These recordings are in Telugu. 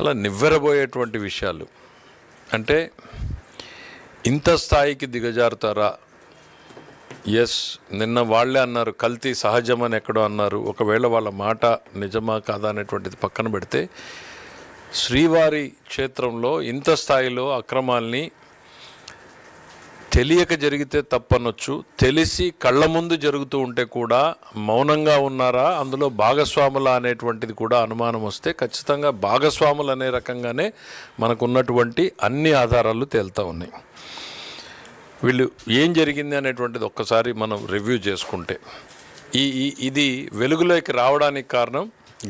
చాలా నివ్వెరబోయేటువంటి విషయాలు. అంటే ఇంత స్థాయికి దిగజారుతారా? ఎస్, నిన్న వాళ్ళే అన్నారు కల్తీ సహజమని ఎక్కడో అన్నారు. ఒకవేళ వాళ్ళ మాట నిజమా కాదా అనేటువంటిది పక్కన పెడితే, శ్రీవారి క్షేత్రంలో ఇంత స్థాయిలో అక్రమాల్ని తెలియక జరిగితే తప్పనొచ్చు, తెలిసి కళ్ళ ముందు జరుగుతూ ఉంటే కూడా మౌనంగా ఉన్నారా, అందులో భాగస్వాముల అనేటువంటిది కూడా అనుమానం వస్తే ఖచ్చితంగా భాగస్వాములు అనే రకంగానే మనకున్నటువంటి అన్ని ఆధారాలు తేలుతూ ఉన్నాయి. వీళ్ళు ఏం జరిగింది అనేటువంటిది ఒక్కసారి మనం రివ్యూ చేసుకుంటే, ఇది వెలుగులోకి రావడానికి కారణం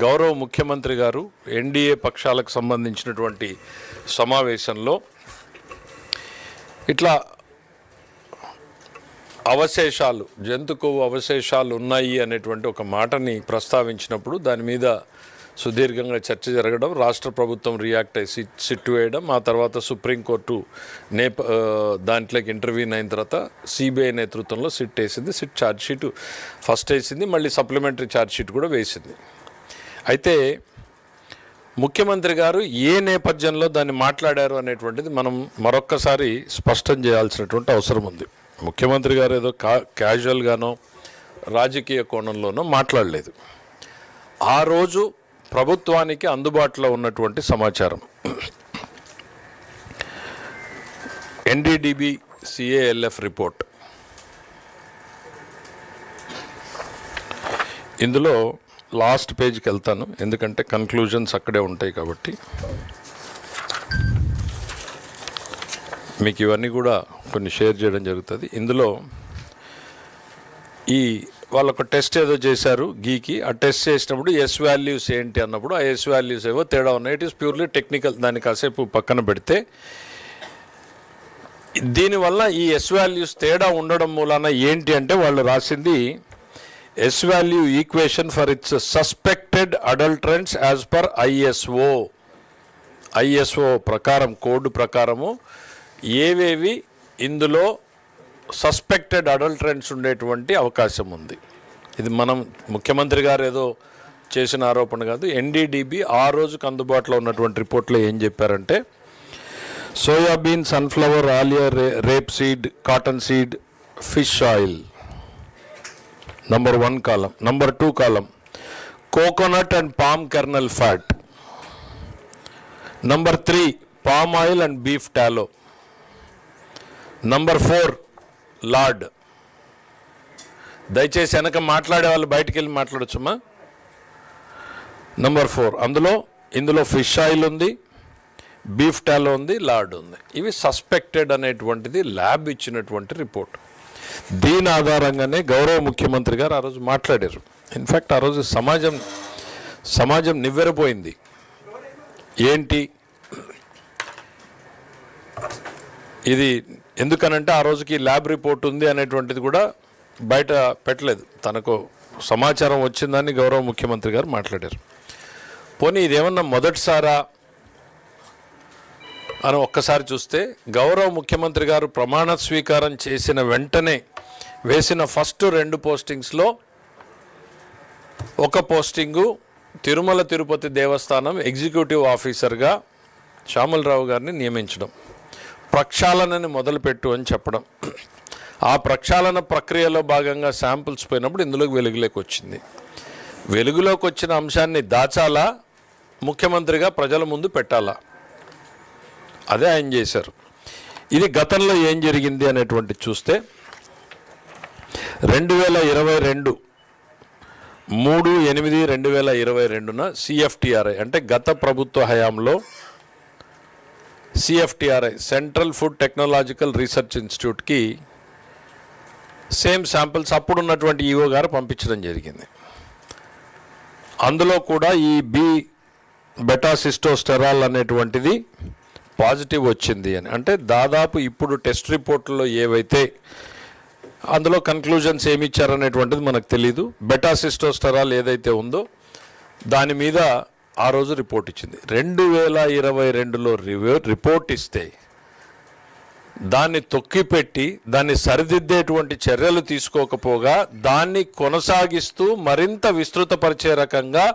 గౌరవ ముఖ్యమంత్రి గారు ఎన్డీఏ పక్షాలకు సంబంధించినటువంటి సమావేశంలో ఇట్లా అవశేషాలు, జంతు కొవ్వు అవశేషాలు ఉన్నాయి అనేటువంటి ఒక మాటని ప్రస్తావించినప్పుడు దాని మీద సుదీర్ఘంగా చర్చ జరగడం, రాష్ట్ర ప్రభుత్వం రియాక్ట్ అయ్యి సిట్ వేయడం, ఆ తర్వాత సుప్రీంకోర్టు దాంట్లోకి ఇంటర్వ్యూన్ అయిన తర్వాత సిబిఐ నేతృత్వంలో సిట్ వేసింది. సిట్ ఛార్జ్షీట్ ఫస్ట్ వేసింది, మళ్ళీ సప్లిమెంటరీ ఛార్జ్షీట్ కూడా వేసింది. అయితే ముఖ్యమంత్రి గారు ఏ నేపథ్యంలో దాన్ని మాట్లాడారు అనేటువంటిది మనం మరొక్కసారి స్పష్టం చేయాల్సినటువంటి అవసరం ఉంది. ముఖ్యమంత్రి గారు ఏదో క్యాజువల్గానో రాజకీయ కోణంలోనో మాట్లాడలేదు. ఆ రోజు ప్రభుత్వానికి అందుబాటులో ఉన్నటువంటి సమాచారం, ఎన్డీడీబీ సిఏఎల్ఎఫ్ రిపోర్ట్, ఇందులో లాస్ట్ పేజ్కి వెళ్తాను ఎందుకంటే కన్క్లూజన్స్ అక్కడే ఉంటాయి కాబట్టి. మీకు ఇవన్నీ కూడా కొన్ని షేర్ చేయడం జరుగుతుంది. ఇందులో వాళ్ళొక టెస్ట్ ఏదో చేశారు గీకి, ఆ టెస్ట్ చేసినప్పుడు ఎస్ వాల్యూస్ ఏంటి అన్నప్పుడు ఆ ఎస్ వాల్యూస్ ఏవో తేడా ఉన్నాయి. ఇట్ ఈస్ ప్యూర్లీ టెక్నికల్, దాన్ని కాసేపు పక్కన పెడితే దీనివల్ల ఈ ఎస్ వాల్యూస్ తేడా ఉండడం మూలాన ఏంటి అంటే వాళ్ళు రాసింది S value equation for its suspected adulterants as per ISO ప్రకారం, కోడ్ ప్రకారము ఏవేవి ఇందులో సస్పెక్టెడ్ అడల్టరెంట్స్ ఉండేటువంటి అవకాశం ఉంది. ఇది మనం ముఖ్యమంత్రి గారు ఏదో చేసిన ఆరోపణ కాదు. ఎన్డీడీబీ ఆ రోజుకు అందుబాటులో ఉన్నటువంటి రిపోర్ట్లో ఏం చెప్పారంటే, soybean, sunflower, Alia, rape seed, cotton seed, fish oil number 1 column. Number 2 column coconut and palm kernel fat. Number 3 palm oil and beef టాలో. Number 4 lord. దయచేసి వెనక మాట్లాడే వాళ్ళు బయటికి వెళ్ళి మాట్లాడొచ్చమ్మా. నంబర్ 4 ఇందులో ఫిష్ ఆయిల్ ఉంది, బీఫ్ టాలో ఉంది, లార్డ్ ఉంది. ఇవి సస్పెక్టెడ్ అనేటువంటిది ల్యాబ్ ఇచ్చినటువంటి రిపోర్ట్. దీని ఆధారంగానే గౌరవ ముఖ్యమంత్రి గారు ఆ రోజు మాట్లాడారు. ఇన్ఫ్యాక్ట్ ఆ రోజు సమాజం నివ్వెరపోయింది. ఏంటి ఇది, ఎందుకనంటే ఆ రోజుకి ల్యాబ్ రిపోర్ట్ ఉంది అనేటువంటిది కూడా బయట పెట్టలేదు. తనకు సమాచారం వచ్చిందని గౌరవ ముఖ్యమంత్రి గారు మాట్లాడారు. పోనీ ఇదేమన్నా మొదటిసారా అని ఒక్కసారి చూస్తే, గౌరవ ముఖ్యమంత్రి గారు ప్రమాణ స్వీకారం చేసిన వెంటనే వేసిన ఫస్ట్ 2 పోస్టింగ్స్లో ఒక పోస్టింగు తిరుమల తిరుపతి దేవస్థానం ఎగ్జిక్యూటివ్ ఆఫీసర్గా శ్యామలరావు గారిని నియమించడం, ప్రక్షాళనని మొదలుపెట్టు అని చెప్పడం. ఆ ప్రక్షాళన ప్రక్రియలో భాగంగా శాంపుల్స్ పోయినప్పుడు ఇందులోకి వెలుగులోకి వచ్చింది. వెలుగులోకి వచ్చిన అంశాన్ని దాచాలా, ముఖ్యమంత్రిగా ప్రజల ముందు పెట్టాలా, అదే ఆయన చేశారు. ఇది గతంలో ఏం జరిగింది అనేటువంటి చూస్తే 2022 3/8/2022న సిఎఫ్టిఆర్ఐ అంటే గత ప్రభుత్వ హయాంలో CFTRI central food technological research ఇన్స్టిట్యూట్కి సేమ్ శాంపిల్స్ అప్పుడున్నటువంటి ఈఓ గారు పంపించడం జరిగింది. అందులో కూడా ఈ బెటాసిస్టోస్టెరాల్ అనేటువంటిది పాజిటివ్ వచ్చింది అని. అంటే దాదాపు ఇప్పుడు టెస్ట్ రిపోర్ట్లో ఏవైతే అందులో కన్క్లూజన్స్ ఏమి ఇచ్చారనేటువంటిది మనకు తెలీదు. బెటాసిస్టోస్టెరాల్ ఏదైతే ఉందో దాని మీద ఆ రోజు రిపోర్ట్ ఇచ్చింది. 2022లో రిపోర్ట్ ఇస్తే దాన్ని తొక్కిపెట్టి దాన్ని సరిదిద్దేటువంటి చర్యలు తీసుకోకపోగా దాన్ని కొనసాగిస్తూ మరింత విస్తృతపరిచే రకంగా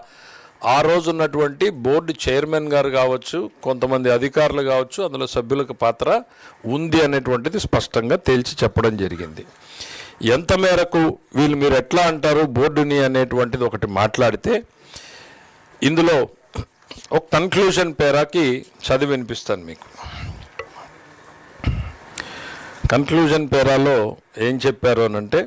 ఆ రోజు ఉన్నటువంటి బోర్డు చైర్మన్ గారు కావచ్చు, కొంతమంది అధికారులు కావచ్చు, అందులో సభ్యులకు పాత్ర ఉంది అనేటువంటిది స్పష్టంగా తేల్చి చెప్పడం జరిగింది. ఎంత మేరకు మీరు ఎట్లా అంటారు బోర్డుని అనేటువంటిది ఒకటి మాట్లాడితే, ఇందులో ఒక కన్క్లూజన్ పేరాకి చదివి వినిపిస్తాను మీకు. కన్క్లూజన్ పేరాలో ఏం చెప్పారు అనంటే,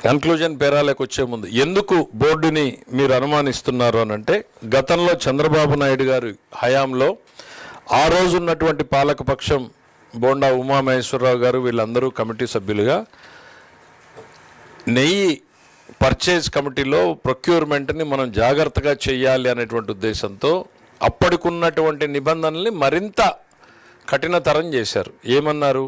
కన్క్లూజన్ పేరాలకు వచ్చే ముందు ఎందుకు బోర్డుని మీరు అనుమానిస్తున్నారు అనంటే, గతంలో చంద్రబాబు నాయుడు గారి హయాంలో ఆ రోజు ఉన్నటువంటి పాలకపక్షం బోండా ఉమామహేశ్వరరావు గారు వీళ్ళందరూ కమిటీ సభ్యులుగా నెయ్యి పర్చేజ్ కమిటీలో ప్రొక్యూర్మెంట్ని మనం జాగ్రత్తగా చేయాలి అనేటువంటి ఉద్దేశంతో అప్పటికున్నటువంటి నిబంధనల్ని మరింత కఠినతరం చేశారు. ఏమన్నారు,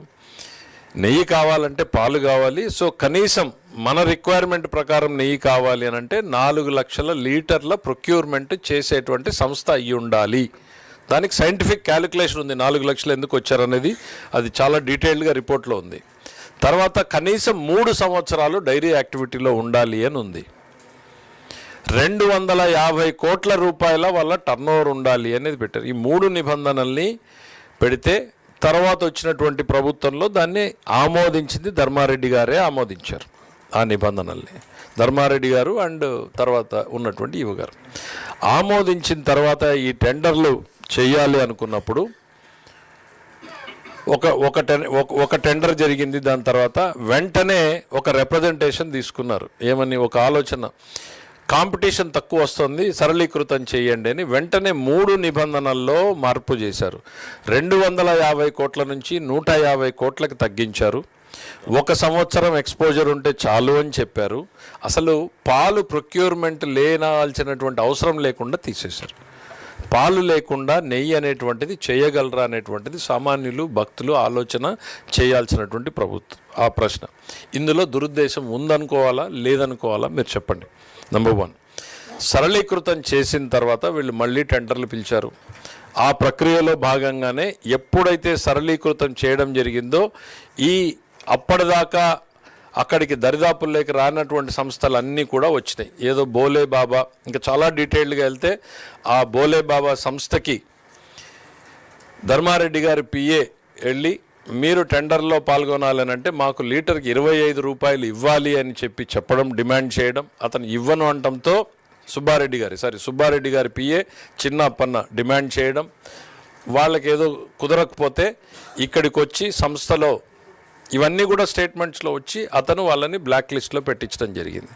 నెయ్యి కావాలంటే పాలు కావాలి, సో కనీసం మన రిక్వైర్మెంట్ ప్రకారం నెయ్యి కావాలి అని అంటే 4 లక్షల లీటర్ల ప్రొక్యూర్మెంట్ చేసేటువంటి సంస్థ అయ్యి ఉండాలి. దానికి సైంటిఫిక్ క్యాలిక్యులేషన్ ఉంది, 4 లక్షలు ఎందుకు వచ్చారనేది అది చాలా డీటెయిల్డ్గా రిపోర్ట్లో ఉంది. తర్వాత కనీసం 3 సంవత్సరాలు డైరీ యాక్టివిటీలో ఉండాలి అని ఉంది. 250 కోట్ల రూపాయల వల్ల టర్నోవర్ ఉండాలి అనేది పెట్టారు. ఈ 3 నిబంధనల్ని పెడితే తర్వాత వచ్చినటువంటి ప్రభుత్వంలో దాన్ని ఆమోదించింది ధర్మారెడ్డి గారే ఆమోదించారు. ఆ నిబంధనల్ని ధర్మారెడ్డి గారు అండ్ తర్వాత ఉన్నటువంటి ఈవో గారు ఆమోదించిన తర్వాత ఈ టెండర్లు చేయాలి అనుకున్నప్పుడు ఒక టెండర్ జరిగింది. దాని తర్వాత వెంటనే ఒక రిప్రజెంటేషన్ తీసుకున్నారు. ఏమని, ఒక ఆలోచన, కాంపిటీషన్ తక్కువ వస్తుంది, సరళీకృతం చేయండి అని వెంటనే 3 నిబంధనల్లో మార్పు చేశారు. 250 కోట్ల నుంచి 150 కోట్లకి తగ్గించారు. 1 సంవత్సరం ఎక్స్పోజర్ ఉంటే చాలు అని చెప్పారు. అసలు పాలు ప్రొక్యూర్మెంట్ లేనాల్సినటువంటి అవసరం లేకుండా తీసేశారు. పాలు లేకుండా నెయ్యి అనేటువంటిది చేయగలరా అనేటువంటిది సామాన్యులు భక్తులు ఆలోచన చేయాల్సినటువంటి ప్రభుత్వం. ఆ ప్రశ్న, ఇందులో దురుద్దేశం ఉందనుకోవాలా లేదనుకోవాలా మీరు చెప్పండి. నెంబర్ 1, సరళీకృతం చేసిన తర్వాత వీళ్ళు మళ్ళీ టెండర్లు పిలిచారు. ఆ ప్రక్రియలో భాగంగానే ఎప్పుడైతే సరళీకృతం చేయడం జరిగిందో అప్పటిదాకా అక్కడికి దరిదాపుల్లోకి రానటువంటి సంస్థలు అన్నీ కూడా వచ్చినాయి. ఏదో బోలే బాబా, ఇంకా చాలా డీటెయిల్డ్గా వెళ్తే ఆ బోలే బాబా సంస్థకి ధర్మారెడ్డి గారి పిఏ వెళ్ళి మీరు టెండర్లో పాల్గొనాలని అంటే మాకు లీటర్కి 25 రూపాయలు ఇవ్వాలి అని చెప్పడం, డిమాండ్ చేయడం, అతను ఇవ్వను అనటంతో సుబ్బారెడ్డి గారి పిఏ చిన్న అప్పన్న డిమాండ్ చేయడం, వాళ్ళకి ఏదో కుదరకపోతే ఇక్కడికి వచ్చి సంస్థలో ఇవన్నీ కూడా స్టేట్మెంట్స్లో వచ్చి అతను వాళ్ళని బ్లాక్ లిస్ట్లో పెట్టించడం జరిగింది.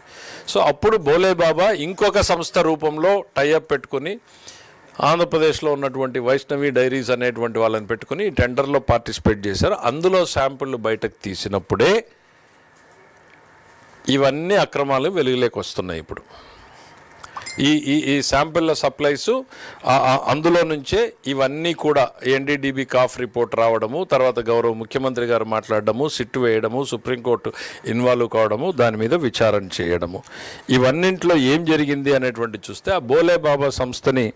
సో అప్పుడు బోలే బాబా ఇంకొక సంస్థ రూపంలో టైఅప్ పెట్టుకుని ఆంధ్రప్రదేశ్లో ఉన్నటువంటి వైష్ణవి డైరీస్ అనేటువంటి వాళ్ళని పెట్టుకుని ఈ టెండర్లో పార్టిసిపేట్ చేశారు. అందులో శాంపుళ్ళు బయటకు తీసినప్పుడే ఇవన్నీ అక్రమాలు వెలుగులోకి వస్తున్నాయి. ఇప్పుడు ఈ శాంపిళ్ళ సప్లైసు అందులో నుంచే ఇవన్నీ కూడా ఎన్డీడీబీ కాఫ్ రిపోర్ట్ రావడము, తర్వాత గౌరవ ముఖ్యమంత్రి గారు మాట్లాడడము, సిట్టు వేయడము, సుప్రీంకోర్టు ఇన్వాల్వ్ కావడము, దాని మీద విచారణ చేయడము, ఇవన్నింటిలో ఏం జరిగింది అనేటువంటి చూస్తే ఆ బోలే బాబా సంస్థని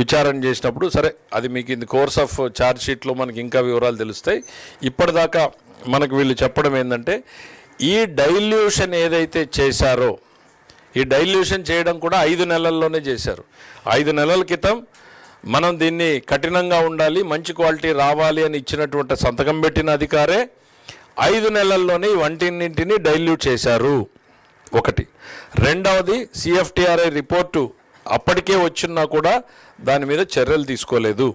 విచారణ చేసినప్పుడు సరే అది మీకు ఇన్ కోర్స్ ఆఫ్ ఛార్జ్ షీట్లో మనకి ఇంకా వివరాలు తెలుస్తాయి. ఇప్పటిదాకా మనకు వీళ్ళు చెప్పడం ఏంటంటే ఈ డైల్యూషన్ ఏదైతే చేశారో ఈ డైల్యూషన్ చేయడం కూడా 5 నెలల్లోనే చేశారు. 5 నెలల క్రితం మనం దీన్ని కఠినంగా ఉండాలి, మంచి క్వాలిటీ రావాలి అని ఇచ్చినటువంటి సంతకం పెట్టిన అధికారే 5 నెలల్లోనే వంటిన్నింటినీ డైల్యూట్ చేశారు. ఒకటి. రెండవది, సిఎఫ్టిఆర్ఐ రిపోర్టు అప్పటికే వచ్చినా కూడా దాని మీద చర్యలు తీసుకోలేదు.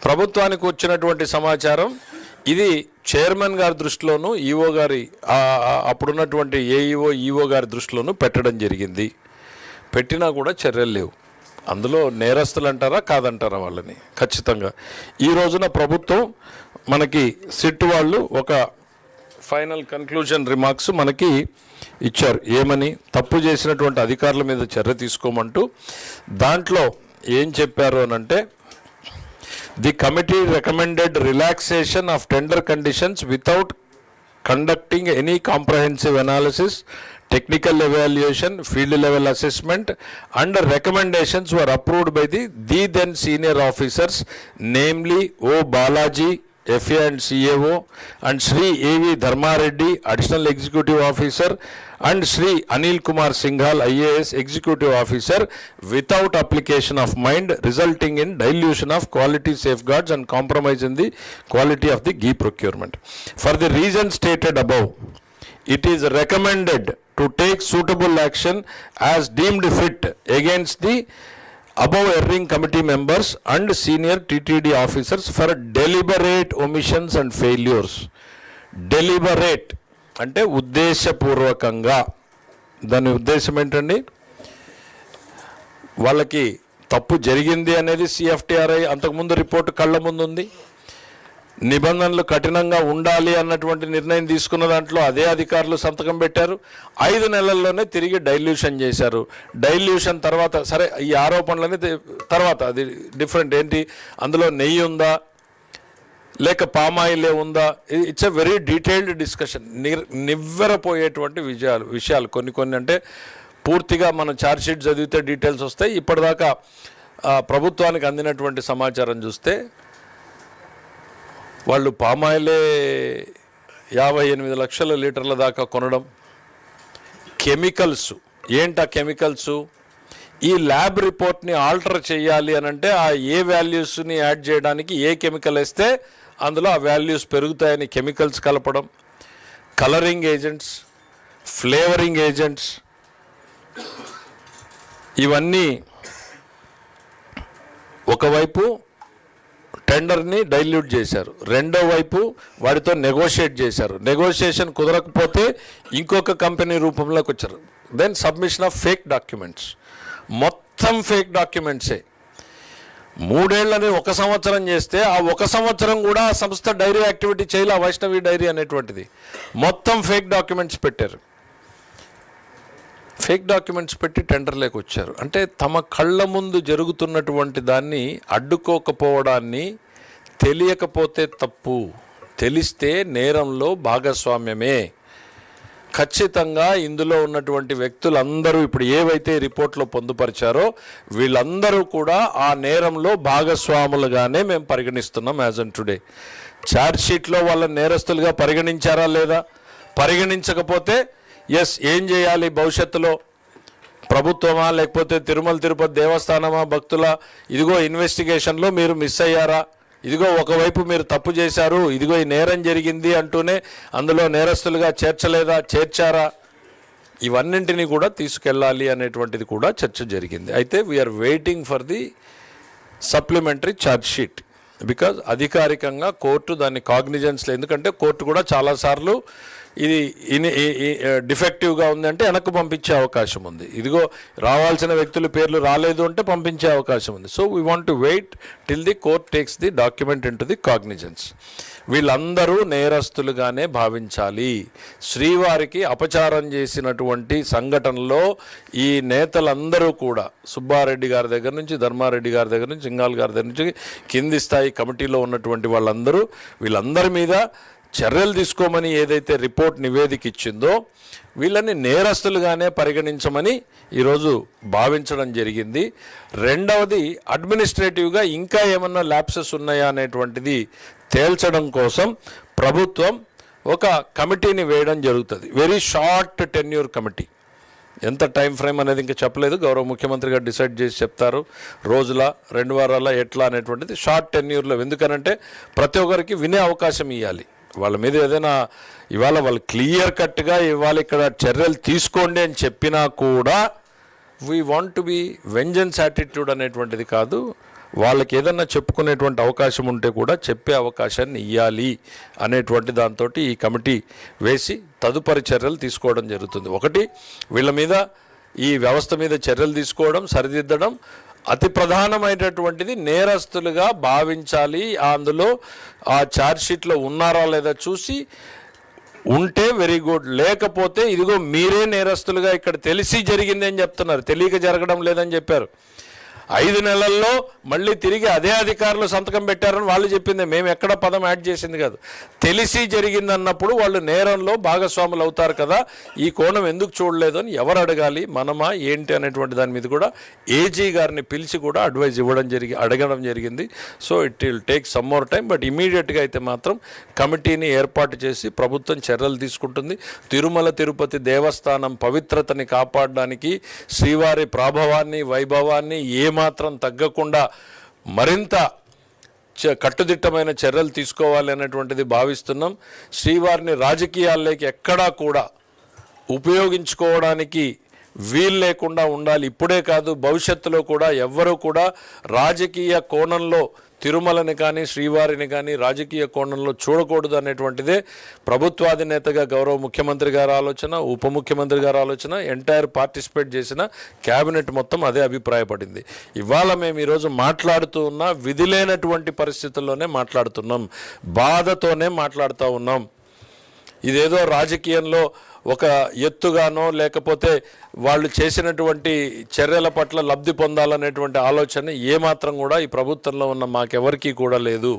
ప్రభుత్వానికి వచ్చినటువంటి సమాచారం ఇది చైర్మన్ గారి దృష్టిలోనూ ఈఓ గారి అప్పుడున్నటువంటి ఈఓ గారి దృష్టిలోనూ పెట్టడం జరిగింది. పెట్టినా కూడా చర్యలు లేవు. అందులో నేరస్తులు అంటారా కాదంటారా వాళ్ళని? ఖచ్చితంగా ఈ రోజున ప్రభుత్వం మనకి సిట్ వాళ్ళు ఒక ఫైనల్ కన్క్లూజన్ రిమార్క్స్ మనకి ఇచ్చారు. ఏమని? తప్పు చేసినటువంటి అధికారుల మీద చర్య తీసుకోమంటూ దాంట్లో ఏం చెప్పారు అనంటే, the committee recommended relaxation of tender conditions without conducting any comprehensive analysis, technical evaluation, field level assessment and recommendations were approved by the then senior officers, namely O. Balaji, FA and CAO, and Shri A.V. Dharmareddy, Additional Executive Officer, and Shri Anil Kumar Singhal, IAS Executive Officer, without application of mind, resulting in dilution of quality safeguards and compromise in the quality of the ghee procurement. For the reasons stated above, it is recommended to take suitable action as deemed fit against the above erring committee members and senior TTD officers for deliberate omissions and failures. Deliberate అంటే ఉద్దేశపూర్వకంగా. దాని ఉద్దేశం ఏంటండి? వాళ్ళకి తప్పు జరిగింది అనేది CFTRI అంతకుముందు రిపోర్టు కళ్ళ ముందు ఉంది. నిబంధనలు కఠినంగా ఉండాలి అన్నటువంటి నిర్ణయం తీసుకున్న దాంట్లో అదే అధికారులు సంతకం పెట్టారు. 5 నెలల్లోనే తిరిగి డైల్యూషన్ చేశారు. డైల్యూషన్ తర్వాత సరే ఈ ఆరోపణలని తర్వాత అది డిఫరెంట్. ఏంటి అందులో నెయ్యి ఉందా లేక పామాయిలే ఉందా? It's a very detailed discussion. నివ్వెరపోయేటువంటి విషయాలు కొన్ని అంటే పూర్తిగా మనం ఛార్జ్షీట్ చదివితే డీటెయిల్స్ వస్తాయి. ఇప్పటిదాకా ప్రభుత్వానికి అందినటువంటి సమాచారం చూస్తే వాళ్ళు పామాయిలే 58 లక్షల లీటర్ల దాకా కొనడం. కెమికల్స్ ఏంటా కెమికల్స్? ఈ ల్యాబ్ రిపోర్ట్ని ఆల్టర్ చేయాలి అని అంటే ఆ ఏ వాల్యూస్ని యాడ్ చేయడానికి ఏ కెమికల్ వేస్తే అందులో ఆ వాల్యూస్ పెరుగుతాయని కెమికల్స్ కలపడం, కలరింగ్ ఏజెంట్స్, ఫ్లేవరింగ్ ఏజెంట్స్, ఇవన్నీ ఒకవైపు టెండర్ని డైల్యూట్ చేశారు, రెండో వైపు వాడితో నెగోషియేట్ చేశారు. నెగోషియేషన్ కుదరకపోతే ఇంకొక కంపెనీ రూపంలోకి వచ్చారు. Then submission of fake documents. మొత్తం ఫేక్ డాక్యుమెంట్సే. 3 ఏళ్ళని 1 సంవత్సరం చేస్తే ఆ 1 సంవత్సరం కూడా ఆ సంస్థ డైరీ యాక్టివిటీ చేయాలి. వైష్ణవి డైరీ అనేటువంటిది మొత్తం ఫేక్ డాక్యుమెంట్స్ పెట్టారు. ఫేక్ డాక్యుమెంట్స్ పెట్టి టెండర్లోకి వచ్చారు. అంటే తమ కళ్ళ ముందు జరుగుతున్నటువంటి దాన్ని అడ్డుకోకపోవడాన్ని, తెలియకపోతే తప్పు, తెలిస్తే నేరంలో భాగస్వామ్యమే. ఖచ్చితంగా ఇందులో ఉన్నటువంటి వ్యక్తులందరూ ఇప్పుడు ఏవైతే రిపోర్ట్లో పొందుపరిచారో వీళ్ళందరూ కూడా ఆ నేరంలో భాగస్వాములుగానే మేము పరిగణిస్తున్నాం యాజ్ ఆన్ టుడే. ఛార్జ్షీట్లో వాళ్ళ నేరస్తులుగా పరిగణించారా లేదా? పరిగణించకపోతే ఏం చేయాలి భవిష్యత్తులో? ప్రభుత్వమా లేకపోతే తిరుమల తిరుపతి దేవస్థానమా భక్తుల ఇదిగో ఇన్వెస్టిగేషన్లో మీరు మిస్ అయ్యారా, ఇదిగో ఒకవైపు మీరు తప్పు చేశారు, ఇదిగో ఈ నేరం జరిగింది అంటూనే అందులో నేరస్తులుగా చేర్చలేదా, చేర్చారా? ఇవన్నింటినీ కూడా తీసుకెళ్ళాలి అనేటువంటిది కూడా చర్చ జరిగింది. అయితే we're waiting for the supplementary charge sheet because అధికారికంగా కోర్టు దాన్ని కాగ్నిజెన్స్లో, ఎందుకంటే కోర్టు కూడా చాలాసార్లు ఇది డిఫెక్టివ్గా ఉందంటే వెనక్కు పంపించే అవకాశం ఉంది. ఇదిగో రావాల్సిన వ్యక్తుల పేర్లు రాలేదు అంటే పంపించే అవకాశం ఉంది. So we want to wait till the court takes the document into the cognizance. వీళ్ళందరూ నేరస్తులుగానే భావించాలి. శ్రీవారికి అపచారం చేసినటువంటి సంఘటనలో ఈ నేతలందరూ కూడా సుబ్బారెడ్డి గారి దగ్గర నుంచి, ధర్మారెడ్డి గారి దగ్గర నుంచి, సింఘాల్ గారి దగ్గర నుంచి కింది స్థాయి కమిటీలో ఉన్నటువంటి వీళ్ళందరి మీద చర్యలు తీసుకోమని ఏదైతే రిపోర్ట్ నివేదిక ఇచ్చిందో వీళ్ళని నేరస్తులుగానే పరిగణించమని ఈరోజు భావించడం జరిగింది. రెండవది అడ్మినిస్ట్రేటివ్గా ఇంకా ఏమన్నా ల్యాప్సెస్ ఉన్నాయా అనేటువంటిది తేల్చడం కోసం ప్రభుత్వం ఒక కమిటీని వేయడం జరుగుతుంది. Very short tenure committee. ఎంత టైం ఫ్రేమ్ అనేది ఇంకా చెప్పలేదు, గౌరవ ముఖ్యమంత్రి గారు డిసైడ్ చేసి చెప్తారు. రోజుల 2 వారాల ఎట్లా అనేటువంటిది షార్ట్ టెన్యూర్లో. ఎందుకనంటే ప్రతి ఒక్కరికి వినే అవకాశం ఇవ్వాలి. వాళ్ళ మీద ఏదైనా ఇవాళ వాళ్ళు క్లియర్ కట్గా ఇవాళ ఇక్కడ చర్యలు తీసుకోండి అని చెప్పినా కూడా we want to be vengeance attitude అనేటువంటిది కాదు. వాళ్ళకి ఏదన్నా చెప్పుకునేటువంటి అవకాశం ఉంటే కూడా చెప్పే అవకాశాన్ని ఇవ్వాలి అనేటువంటి దాంతో ఈ కమిటీ వేసి తదుపరి చర్యలు తీసుకోవడం జరుగుతుంది. ఒకటి, వీళ్ళ మీద ఈ వ్యవస్థ మీద చర్యలు తీసుకోవడం, సరిదిద్దడం. అతి ప్రధానమైనటువంటిది నేరస్తులుగా భావించాలి. అందులో ఆ ఛార్జ్షీట్లో ఉన్నారా లేదా చూసి ఉంటే వెరీ గుడ్, లేకపోతే ఇదిగో మీరే నేరస్తులుగా ఇక్కడ తెలిసి జరిగింది అని చెప్తున్నారు, తెలియక జరగడం లేదని చెప్పారు. 5 నెలల్లో మళ్ళీ తిరిగి అదే అధికారులు సంతకం పెట్టారని వాళ్ళు చెప్పింది, మేము ఎక్కడ పదం యాడ్ చేసింది కాదు. తెలిసి జరిగిందన్నప్పుడు వాళ్ళు నేరంలో భాగస్వాములు అవుతారు కదా, ఈ కోణం ఎందుకు చూడలేదు అని ఎవరు అడగాలి, మనమా ఏంటి అనేటువంటి దాని మీద కూడా ఏజీ గారిని పిలిచి కూడా అడ్వైజ్ అడగడం జరిగింది. So it will take some more time, but ఇమీడియట్గా అయితే మాత్రం కమిటీని ఏర్పాటు చేసి ప్రభుత్వం చర్యలు తీసుకుంటుంది. తిరుమల తిరుపతి దేవస్థానం పవిత్రతని కాపాడడానికి, శ్రీవారి ప్రాభవాన్ని వైభవాన్ని ఏమాత్రం తగ్గకుండా మరింత కట్టుదిట్టమైన చర్యలు తీసుకోవాలి అనేటువంటిది భావిస్తున్నాం. శ్రీవారిని రాజకీయాల్లోకి ఎక్కడా కూడా ఉపయోగించుకోవడానికి వీలు లేకుండా ఉండాలి. ఇప్పుడే కాదు, భవిష్యత్తులో కూడా ఎవ్వరూ కూడా రాజకీయ కోణంలో తిరుమలని కానీ శ్రీవారిని కానీ రాజకీయ కోణంలో చూడకూడదు అనేటువంటిదే ప్రభుత్వాధినేతగా గౌరవ ముఖ్యమంత్రి గారి ఆలోచన, ఉప ముఖ్యమంత్రి గారి ఆలోచన, ఎంటైర్ పార్టిసిపేట్ చేసిన క్యాబినెట్ మొత్తం అదే అభిప్రాయపడింది. ఇవాళ మేము ఈరోజు మాట్లాడుతూ ఉన్నా విధి లేనటువంటి పరిస్థితుల్లోనే మాట్లాడుతున్నాం, బాధతోనే మాట్లాడుతూ ఉన్నాం. ఇదేదో రాజకీయంలో ఒక ఎత్తుగానో లేకపోతే వాళ్ళు చేసినటువంటి చర్యల పట్ల లబ్ధి పొందాలనేటువంటి ఆలోచన ఏమాత్రం కూడా ఈ ప్రభుత్వంలో ఉన్న మాకెవరికీ కూడా లేదు.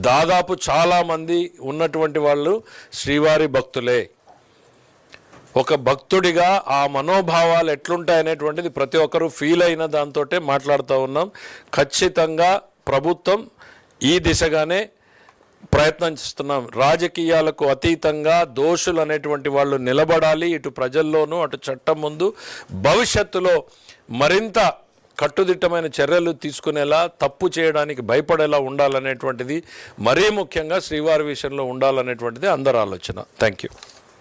దాదాపు చాలామంది ఉన్నటువంటి వాళ్ళు శ్రీవారి భక్తులే. ఒక భక్తుడిగా ఆ మనోభావాలు ఎట్లుంటాయనేటువంటిది ప్రతి ఒక్కరూ ఫీల్ అయిన దాంతో మాట్లాడుతూ ఉన్నాం. ఖచ్చితంగా ప్రభుత్వం ఈ దిశగానే ప్రయత్నం చేస్తున్నాం. రాజకీయాలకు అతీతంగా దోషులు అనేటువంటి వాళ్ళు నిలబడాలి, ఇటు ప్రజల్లోనూ అటు చట్టం ముందు. భవిష్యత్తులో మరింత కట్టుదిట్టమైన చర్యలు తీసుకునేలా, తప్పు చేయడానికి భయపడేలా ఉండాలనేటువంటిది, మరీ ముఖ్యంగా శ్రీవారి విషయంలో ఉండాలనేటువంటిది అందరి ఆలోచన. Thank you.